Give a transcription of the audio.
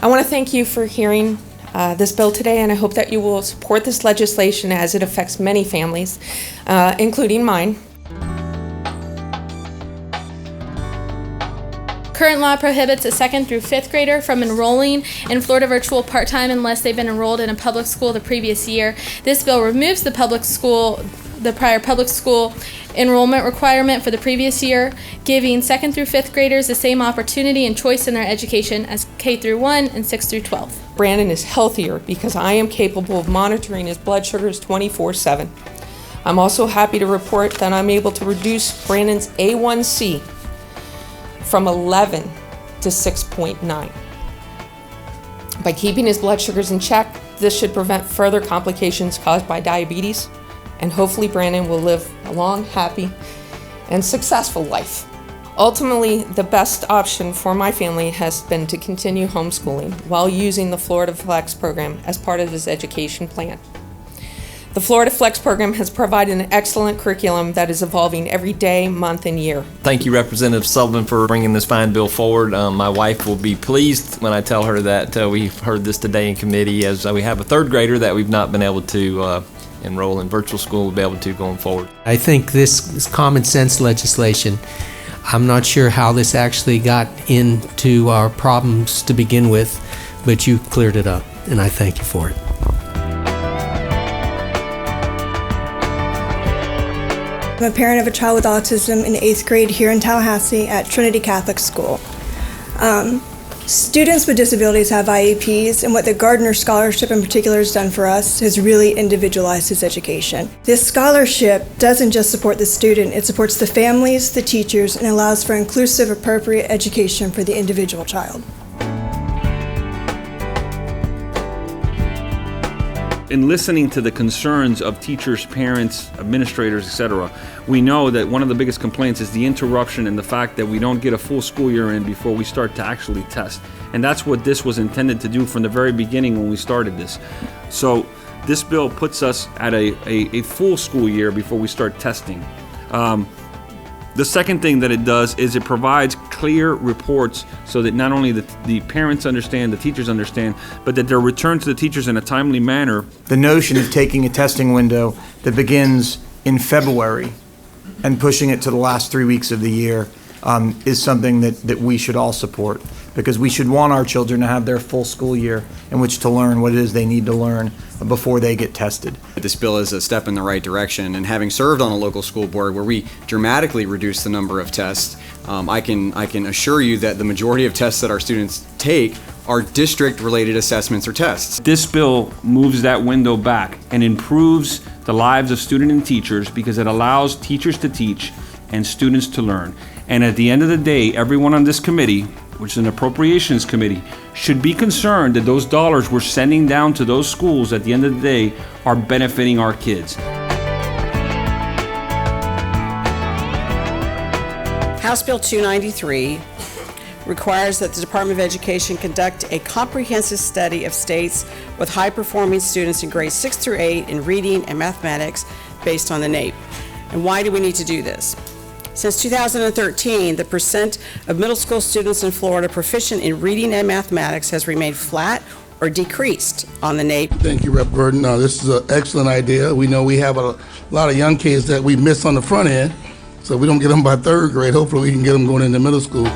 I want to thank you for hearing this bill today, and I hope that you will support this legislation as it affects many families, including mine. Current law prohibits a 2nd through 5th grader from enrolling in Florida Virtual part-time unless they've been enrolled in a public school the previous year. This bill removes the prior public school enrollment requirement for the previous year, giving 2nd through 5th graders the same opportunity and choice in their education as K through 1 and 6 through 12. Brandon is healthier because I am capable of monitoring his blood sugars 24/7. I'm also happy to report that I'm able to reduce Brandon's A1C from 11 to 6.9. By keeping his blood sugars in check, this should prevent further complications caused by diabetes, and hopefully Brandon will live a long, happy, and successful life. Ultimately, the best option for my family has been to continue homeschooling while using the Florida Flex program as part of his education plan. The Florida Flex program has provided an excellent curriculum that is evolving every day, month, and year. Thank you, Representative Sullivan, for bringing this fine bill forward. My wife will be pleased when I tell her that we've heard this today in committee, as we have a 3rd grader that we've not been able to enroll in virtual school. We'll be able to going forward. I think this is common sense legislation. I'm not sure how this actually got into our problems to begin with, but you cleared it up, and I thank you for it. I'm a parent of a child with autism in 8th grade here in Tallahassee at Trinity Catholic School. Students with disabilities have IEPs, and what the Gardner Scholarship in particular has done for us has really individualized his education. This scholarship doesn't just support the student, it supports the families, the teachers, and allows for inclusive, appropriate education for the individual child. In listening to the concerns of teachers, parents, administrators, etc., we know that one of the biggest complaints is the interruption and the fact that we don't get a full school year in before we start to actually test. And that's what this was intended to do from the very beginning when we started this. So this bill puts us at a full school year before we start testing. The second thing that it does is it provides clear reports so that not only the parents understand, the teachers understand, but that they're returned to the teachers in a timely manner. The notion of taking a testing window that begins in February and pushing it to the last 3 weeks of the year is something that we should all support, because we should want our children to have their full school year in which to learn what it is they need to learn before they get tested. This bill is a step in the right direction, and having served on a local school board where we dramatically reduce the number of tests, I can assure you that the majority of tests that our students take are district-related assessments or tests. This bill moves that window back and improves the lives of students and teachers because it allows teachers to teach and students to learn. And at the end of the day, everyone on this committee, which is an appropriations committee, should be concerned that those dollars we're sending down to those schools at the end of the day are benefiting our kids. House Bill 293 requires that the Department of Education conduct a comprehensive study of states with high-performing students in grades 6 through 8 in reading and mathematics based on the NAEP. And why do we need to do this? Since 2013, the percent of middle school students in Florida proficient in reading and mathematics has remained flat or decreased on the NAEP. Thank you, Rep. Burton. This is an excellent idea. We know we have a lot of young kids that we miss on the front end, so we don't get them by 3rd grade. Hopefully we can get them going into middle school.